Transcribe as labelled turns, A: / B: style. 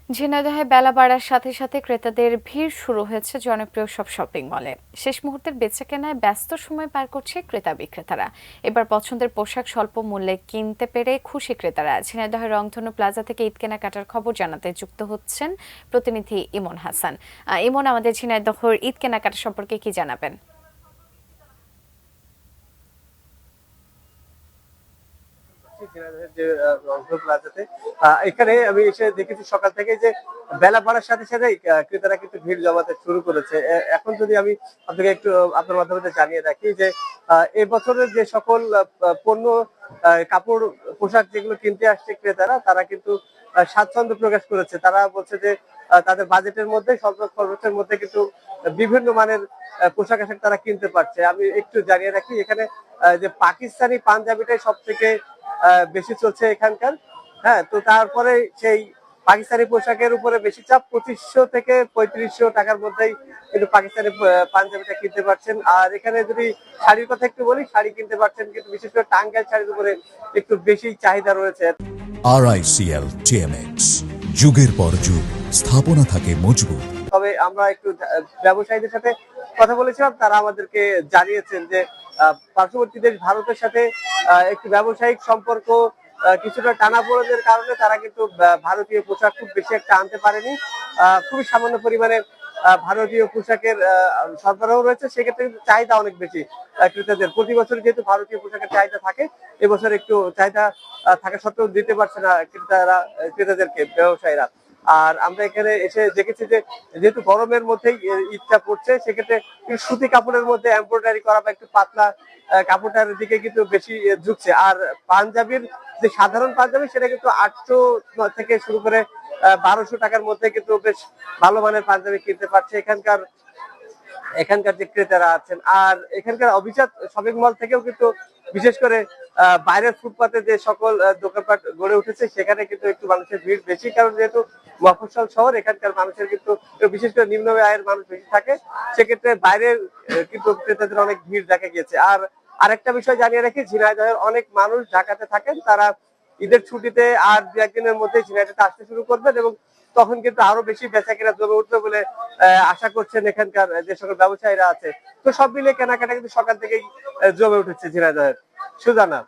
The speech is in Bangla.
A: ঝিনাইদহে বেলা বাড়ার সাথে সাথে ক্রেতাদের ভিড় শুরু হয়েছে জনপ্রিয় সব শপিং মলে। শেষ মুহূর্তের বেচাকেনায় ব্যস্ত সময় পার করছে ক্রেতা বিক্রেতারা। এবার পছন্দের পোশাক স্বল্প মূল্যে কিনতে পেরে খুশি ক্রেতারা। ঝিনাইদহের রংধনু প্লাজা থেকে ঈদ কেনাকাটার খবর জানাতে যুক্ত হচ্ছেন প্রতিনিধি ইমন হাসান। ইমন, আমাদের ঝিনাইদহের ঈদ কেনাকাটা সম্পর্কে কি জানাবেন?
B: যে রংপুর প্লাজাতে এখানে আমি এসে দেখেছি সকাল থেকে যে বেলা বাড়ার সাথে সাথে ক্রেতারা কিন্তু ভিড় জমাতে শুরু করেছে। এখন যদি আমি আপনাকে একটু আপনার মাধ্যমে জানিয়ে রাখি যে এবছরের যে সকল পণ্য, কাপড়, পোশাক যেগুলো কিনতে আসছে ক্রেতারা, তারা কিন্তু স্বাচ্ছন্দ্য প্রকাশ করেছে। তারা বলছে যে তাদের বাজেটের মধ্যে, স্বল্প খরচের মধ্যে কিন্তু বিভিন্ন মানের পোশাক আশাক তারা কিনতে পারছে। আমি একটু জানিয়ে রাখি, এখানে যে পাকিস্তানি পাঞ্জাবিটাই সব থেকে বেশি চলছে এখানকার। হ্যাঁ, তো তারপরে সেই পাকিস্তানি পোশাকের উপরে বেশি চাপ, 2500 থেকে 3500 টাকার মধ্যেই কিন্তু পাকিস্তানি পাঞ্জাবিটা কিনতে পারছেন। আর এখানে যদি শাড়ির কথা একটু বলি, শাড়ি কিনতে পারছেন, কিন্তু বিশেষ করে টাঙ্গাইল শাড়ির উপরে একটু বেশি চাহিদা রয়েছে।
C: RICL TMX, যুগের পর যুগ স্থাপনা থাকে মজবুত।
B: তবে আমরা একটু ব্যবসায়ীদের সাথে কথা বলেছিলাম, তারা আমাদেরকে জানিয়েছেন যে পার্শ্ববর্তী দেশ ভারতের সাথে একটি ব্যবসায়িক সম্পর্ক কিছুটা টানাপোড়েনের কারণে তারা কিন্তু ভারতীয় পোশাক খুব বেশি একটা আনতে পারেনি। খুবই সামান্য পরিমাণে ভারতীয় পোশাকের সরবরাহ রয়েছে। সেক্ষেত্রে কিন্তু চাহিদা অনেক বেশি ক্রেতাদের। প্রতি বছর যেহেতু ভারতীয় পোশাকের চাহিদা থাকে, এবছর একটু চাহিদা থাকা সত্ত্বেও দিতে পারছে না ক্রেতাদেরকে ব্যবসায়ীরা। আর আমরা এখানে এসে দেখেছি যে যেহেতু গরমের মধ্যেই ঈদটা পড়ছে, সেক্ষেত্রে সুতি কাপড়ের মধ্যে এমব্রয়ডারি করা বা একটু পাতলা কাপড়টার দিকে কিন্তু বেশি ঝুঁকছে। আর পাঞ্জাবির যে সাধারণ পাঞ্জাবি, সেটা কিন্তু 800 থেকে শুরু করে 1200 টাকার মধ্যে কিন্তু বেশ ভালো মানের পাঞ্জাবি কিনতে পারছে এখানকার যে ক্রেতারা আছেন। আর এখানকার অভিজাত শপিং মল থেকেও কিন্তু বিশেষ করে বাইরের ফুটপাতে যে সকল দোকানপাট গড়ে উঠেছে, সেখানে কিন্তু একটু মানুষের ভিড় বেশি, কারণ যেহেতু মফস্বল শহর, এখানকার মানুষের কিন্তু বিশেষ করে নিম্ন আয়ের মানুষ বেশি থাকে। সেক্ষেত্রে বাইরের কিন্তু ক্রেতাদের অনেক ভিড় দেখা গিয়েছে। আর আরেকটা বিষয় জানিয়ে রাখি, ঝিনাইদহের অনেক মানুষ ঢাকাতে থাকেন, তারা ঈদের ছুটিতে আর দু একদিনের মধ্যে ঝিনাইদহে আসতে শুরু করবেন, এবং তখন কিন্তু আরো বেশি বেচাকেনা জমে উঠবে বলে আশা করছেন এখানকার যে সকল ব্যবসায়ীরা আছে। তো সব মিলিয়ে কেনাকাটা কিন্তু সকাল থেকেই জমে উঠেছে ঝিনাইদহের। সুজানা।